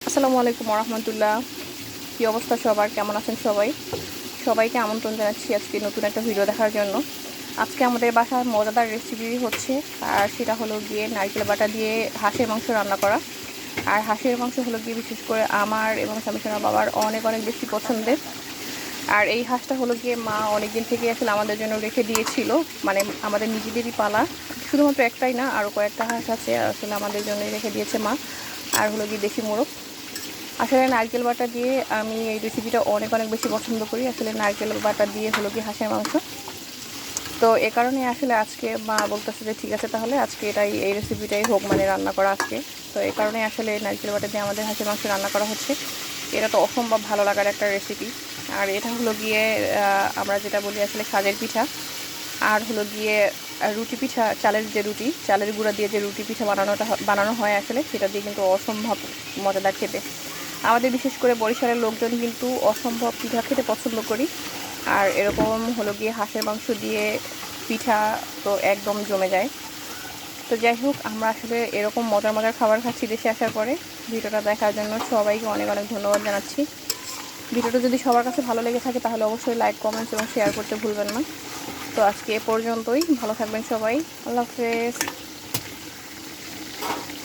আসসালামু আলাইকুম রহমতুল্লাহ। কী অবস্থা সবার, কেমন আছেন সবাই? সবাইকে আমন্ত্রণ জানাচ্ছি আজকে নতুন একটা ভিডিও দেখার জন্য। আজকে আমাদের বাসার মজাদার রেসিপি হচ্ছে, আর সেটা হলো গিয়ে নারকেল বাটা দিয়ে হাঁসের মাংস রান্না করা। আর হাঁসের মাংস হলো গিয়ে বিশেষ করে আমার এবং স্বামী বাবার অনেক অনেক বেশি পছন্দের। আর এই হাঁসটা হলো গিয়ে মা অনেক দিন থেকে আসলে আমাদের জন্য রেখে দিয়েছিল, মানে আমাদের নিজেদেরই পালা। শুধুমাত্র একটাই না, আরও কয়েকটা হাঁস আছে, আসলে আমাদের জন্যই রেখে দিয়েছে মা। আর হলো গিয়ে দেশি মোরগ। আসলে নারকেল বাটা দিয়ে আমি এই রেসিপিটা অনেক অনেক বেশি পছন্দ করি। আসলে নারকেল বাটা দিয়ে হলো কি হাঁসের মাংস, তো এ কারণে আসলে আজকে মা বলতেছে যে ঠিক আছে তাহলে আজকে এই রেসিপিটাই হোক, মানে রান্না করা আজকে। তো এই কারণে আসলে নারকেল বাটা দিয়ে আমাদের হাঁসের মাংস রান্না করা হচ্ছে। এটা তো অসম্ভব ভালো লাগার একটা রেসিপি। আর এটা হলো গিয়ে আমরা যেটা বলি আসলে সাজের পিঠা। আর হলো গিয়ে রুটি পিঠা, চালের গুঁড়া দিয়ে যে রুটি পিঠা বানানো হয় আসলে, সেটা দিয়ে কিন্তু অসম্ভব মজাদার খেতে। আমাদের বিশেষ করে বরিশালের লোকজন কিন্তু অসম্ভব পিঠা খেতে পছন্দ করি। আর এরকম হলো গিয়ে হাঁসের মাংস দিয়ে পিঠা তো একদম জমে যায়। তো যাই হোক, আমরা আসলে এরকম মজার মজার খাবার খাচ্ছি দেশে আসার পরে। ভিডিওটা দেখার জন্য সবাইকে অনেক অনেক ধন্যবাদ জানাচ্ছি। ভিডিওটা যদি সবার কাছে ভালো লেগে থাকে তাহলে অবশ্যই লাইক, কমেন্টস এবং শেয়ার করতে ভুলবেন না। তো আজকে এ পর্যন্তই। ভালো থাকবেন সবাই। আল্লাহ হাফেজ।